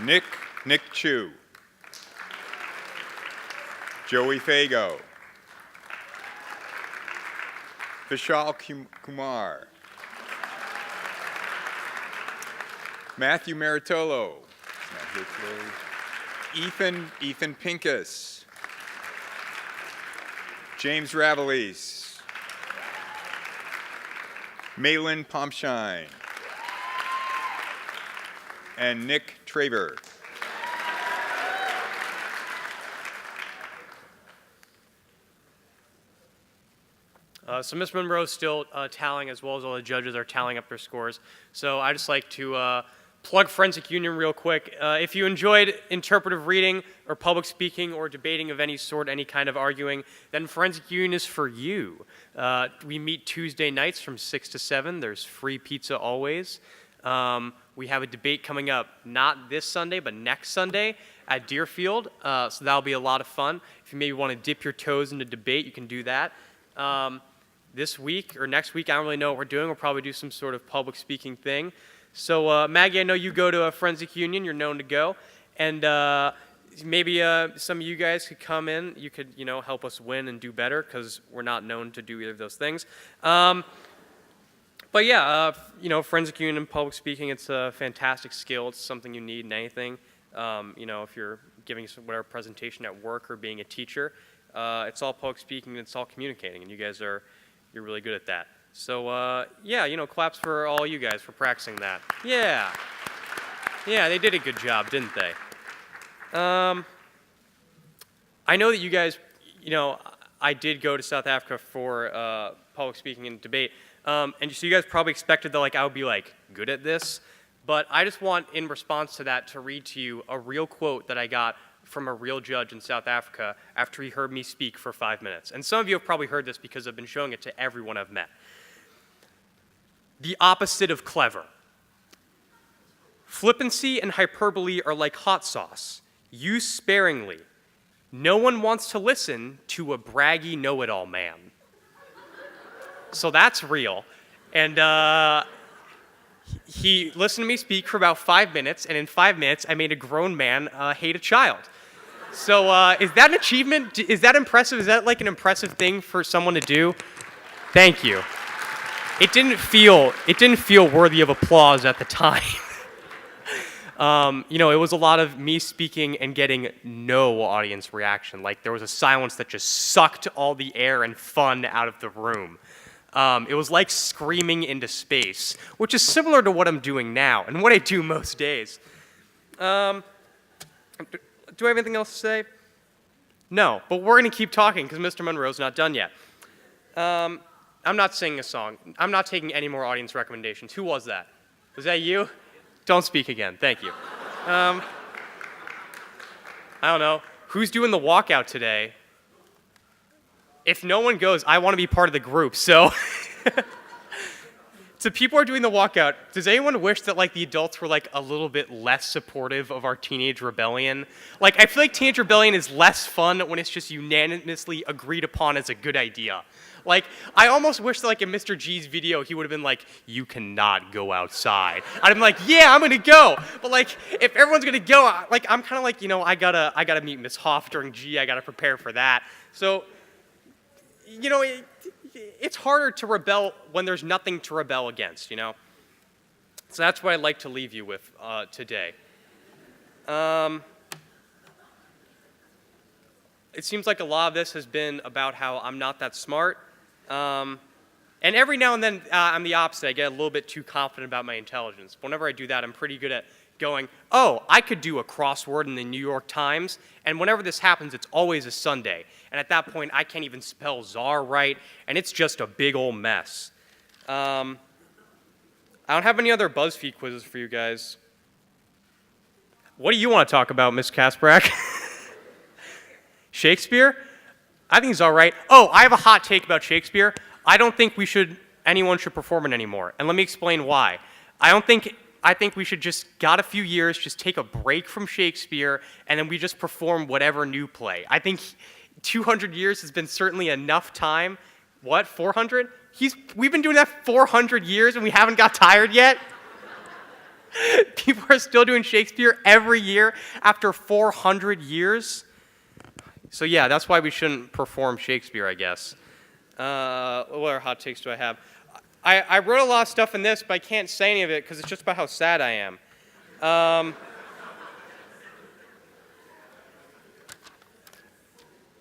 Nick Chu. Joey Fago. Vishal Kumar. Matthew Maritolo. Ethan Pincus. James Ravelis. Malin Pomshine. And Nick Traber. So Ms. Monroe's still tallying, as well as all the judges are tallying up their scores. So I'd just like to plug Forensic Union real quick. If you enjoyed interpretive reading or public speaking or debating of any sort, any kind of arguing, then Forensic Union is for you. We meet Tuesday nights from 6 to 7. There's free pizza always. We have a debate coming up, not this Sunday, but next Sunday at Deerfield. So that'll be a lot of fun. If you maybe want to dip your toes into debate, you can do that. This week or next week, I don't really know what we're doing. We'll probably do some sort of public speaking thing. So Maggie, I know you go to a Forensic Union. You're known to go. And maybe some of you guys could come in. You could, help us win and do better because we're not known to do either of those things. But yeah, Forensic Union and public speaking, it's a fantastic skill. It's something you need in anything. If you're giving whatever presentation at work or being a teacher, it's all public speaking and it's all communicating, and you guys you're really good at that. So yeah, claps for all you guys for practicing that. Yeah, they did a good job, didn't they? I know that you guys, I did go to South Africa for public speaking and debate, and so you guys probably expected that I would be good at this, but I just want, in response to that, to read to you a real quote that I got from a real judge in South Africa after he heard me speak for 5 minutes. And some of you have probably heard this because I've been showing it to everyone I've met. The opposite of clever. Flippancy and hyperbole are like hot sauce. Use sparingly. No one wants to listen to a braggy know-it-all man. So that's real. And he listened to me speak for about 5 minutes, and in 5 minutes, I made a grown man hate a child. So is that an achievement? Is that impressive? Is that an impressive thing for someone to do? Thank you. It didn't feel worthy of applause at the time. It was a lot of me speaking and getting no audience reaction. There was a silence that just sucked all the air and fun out of the room. It was like screaming into space, which is similar to what I'm doing now and what I do most days. Do I have anything else to say? No, but we're going to keep talking because Mr. Monroe's not done yet. I'm not singing a song. I'm not taking any more audience recommendations. Who was that? Was that you? Don't speak again. Thank you. I don't know. Who's doing the walkout today? If no one goes, I want to be part of the group, so... So people are doing the walkout. Does anyone wish that the adults were a little bit less supportive of our teenage rebellion? I feel like teenage rebellion is less fun when it's just unanimously agreed upon as a good idea. I almost wish that in Mr. G's video he would have been you cannot go outside. I'd have been yeah, I'm gonna go. But if everyone's gonna go, I'm kind of I gotta meet Miss Hoff during G. I gotta prepare for that. So, it's harder to rebel when there's nothing to rebel against, So that's what I'd like to leave you with today. It seems like a lot of this has been about how I'm not that smart. And every now and then, I'm the opposite. I get a little bit too confident about my intelligence. Whenever I do that, I'm pretty good at going, oh, I could do a crossword in the New York Times. And whenever this happens, it's always a Sunday. And at that point, I can't even spell czar right, and it's just a big old mess. I don't have any other BuzzFeed quizzes for you guys. What do you want to talk about, Miss Kasprak? Shakespeare? I think he's all right. Oh, I have a hot take about Shakespeare. I don't think anyone should perform it anymore. And let me explain why. I think we should just, got a few years, just take a break from Shakespeare, and then we just perform whatever new play. I think 200 years has been certainly enough time. What, 400? We've been doing that 400 years and we haven't got tired yet? People are still doing Shakespeare every year after 400 years? So yeah, that's why we shouldn't perform Shakespeare, I guess. What other hot takes do I have? I wrote a lot of stuff in this, but I can't say any of it because it's just about how sad I am.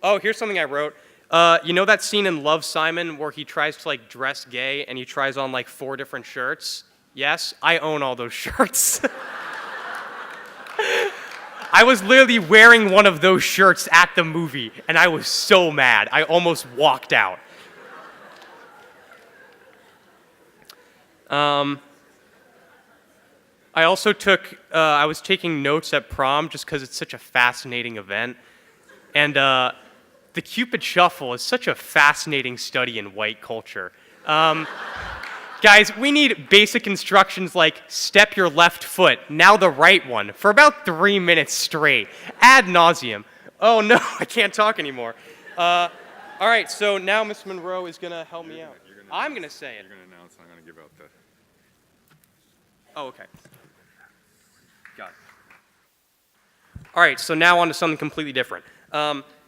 Oh, here's something I wrote. You know that scene in Love, Simon where he tries to like dress gay and he tries on like 4 different shirts? Yes, I own all those shirts. I was literally wearing one of those shirts at the movie and I was so mad. I almost walked out. I also I was taking notes at prom just because it's such a fascinating event. And the Cupid Shuffle is such a fascinating study in white culture. Guys, we need basic instructions like step your left foot, now the right one, for about 3 minutes straight, ad nauseum. Oh no, I can't talk anymore. All right, so now Miss Monroe is gonna help me out. I'm gonna say it. You're gonna announce, I'm gonna give out the... Oh, okay. Got it. All right, so now on to something completely different.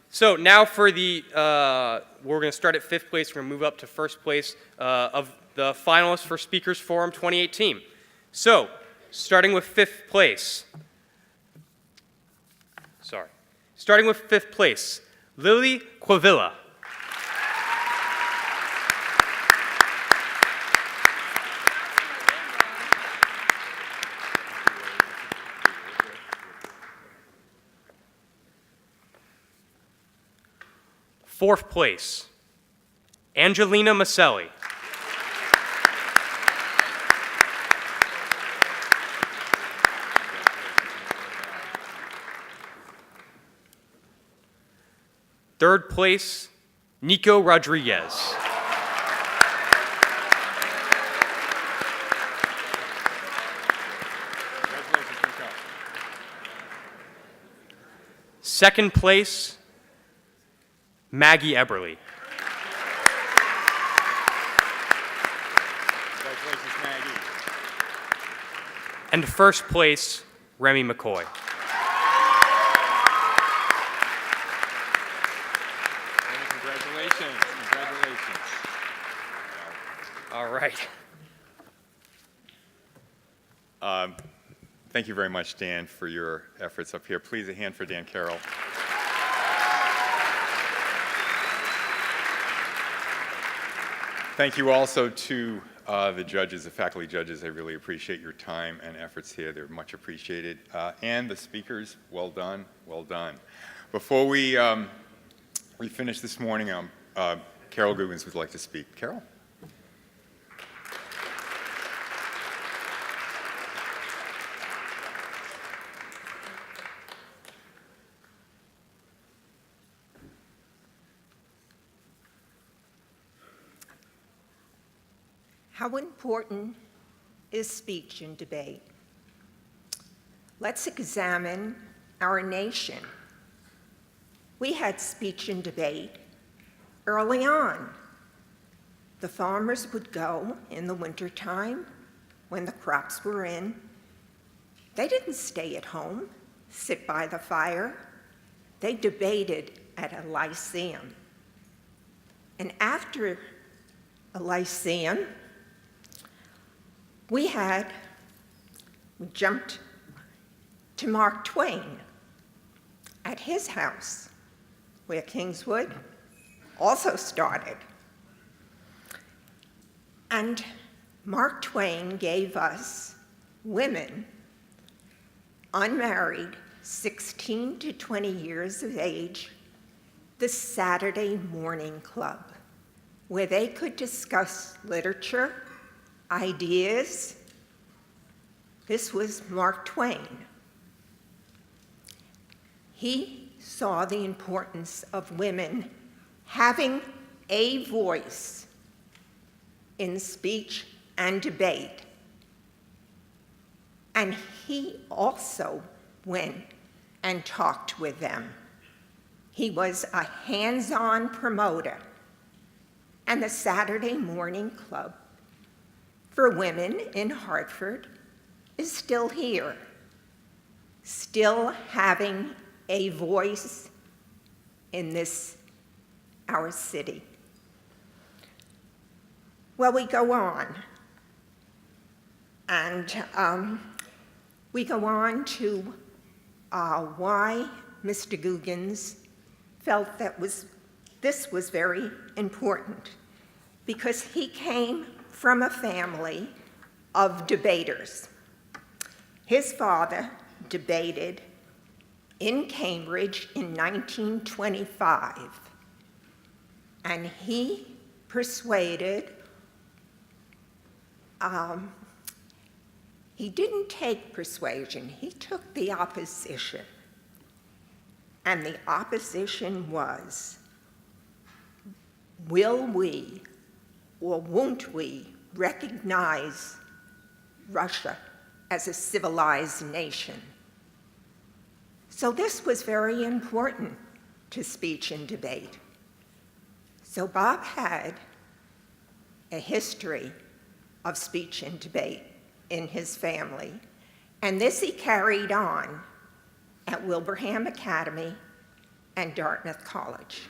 So now for we're going to start at 5th place. We're going to move up to 1st place of the finalists for Speakers Forum 2018. So, starting with 5th place. Starting with 5th place, Lily Quavilla. Fourth place, Angelina Maselli. Third place, Nico Rodriguez. Second place, Maggie Eberly. Congratulations, Maggie. And first place, Remy McCoy. Congratulations. Congratulations. All right. Thank you very much, Dan, for your efforts up here. Please, a hand for Dan Carroll. Thank you also to the judges, the faculty judges. I really appreciate your time and efforts here. They're much appreciated. And the speakers, well done, well done. Before we finish this morning, Carol Guggens would like to speak. Carol? How important is speech and debate? Let's examine our nation. We had speech and debate early on. The farmers would go in the wintertime when the crops were in. They didn't stay at home, sit by the fire. They debated at a lyceum. And after a lyceum, we jumped to Mark Twain at his house, where Kingswood also started. And Mark Twain gave us women, unmarried, 16 to 20 years of age, the Saturday Morning Club, where they could discuss literature, ideas. This was Mark Twain. He saw the importance of women having a voice in speech and debate. And he also went and talked with them. He was a hands-on promoter. And the Saturday Morning Club for women in Hartford is still here, still having a voice in this, our city. Well, we go on, and we go on to why Mr. Googins felt that this was very important, because he came from a family of debaters. His father debated in Cambridge in 1925, and he persuaded, he didn't take persuasion, he took the opposition. And the opposition was, will we or won't we recognize Russia as a civilized nation? So this was very important to speech and debate. So Bob had a history of speech and debate in his family, and this he carried on at Wilbraham Academy and Dartmouth College.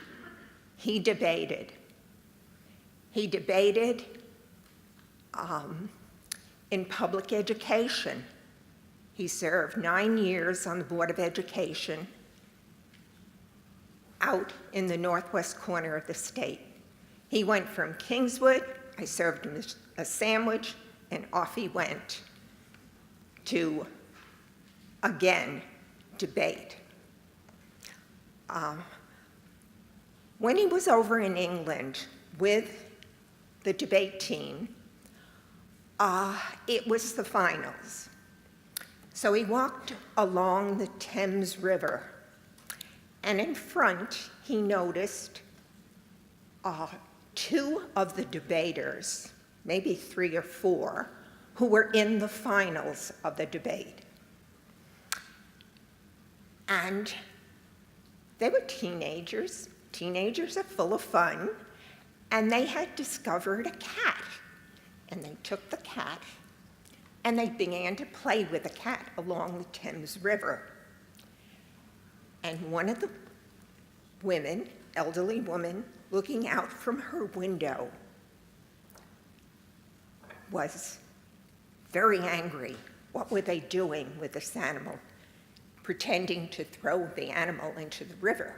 He debated. He debated in public education. He served 9 years on the Board of Education out in the northwest corner of the state. He went from Kingswood, I served him a sandwich, and off he went to, again, debate. When he was over in England with the debate team, it was the finals. So he walked along the Thames River, and in front he noticed two of the debaters, maybe 3 or 4, who were in the finals of the debate. And they were teenagers. Teenagers are full of fun, and they had discovered a cat. And they took the cat, and they began to play with the cat along the Thames River. And one of the women, elderly woman, looking out from her window, was very angry. What were they doing with this animal? Pretending to throw the animal into the river.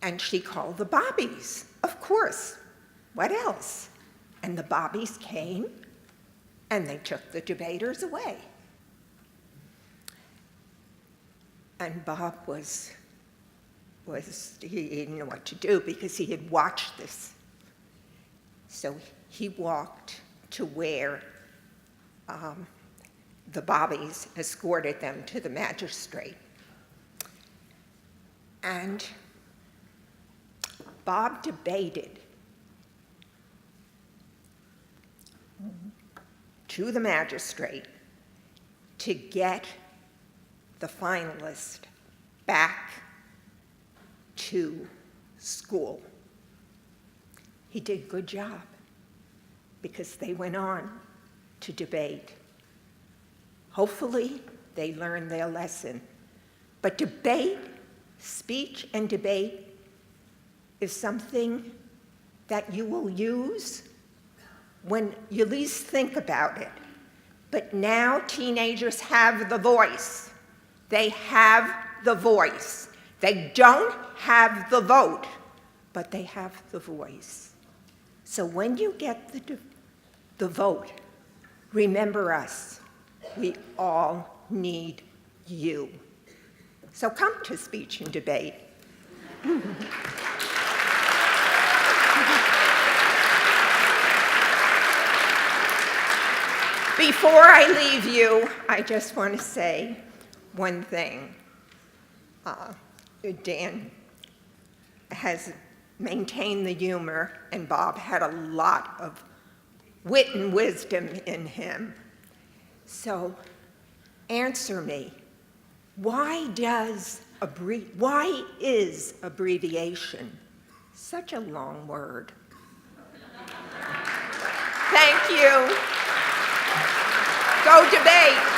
And she called the bobbies, of course. What else? And the bobbies came, and they took the debaters away. And Bob he didn't know what to do because he had watched this. So he walked to where the bobbies escorted them to the magistrate. And Bob debated to the magistrate to get the finalist back to school. He did a good job because they went on to debate. Hopefully, they learned their lesson. But debate, speech and debate, is something that you will use when you least think about it. But now teenagers have the voice. They have the voice. They don't have the vote, but they have the voice. So when you get the vote, remember us. We all need you. So come to speech and debate. Before I leave you, I just want to say one thing. Dan has maintained the humor, and Bob had a lot of wit and wisdom in him. So answer me, why is abbreviation such a long word? Thank you. Go debate.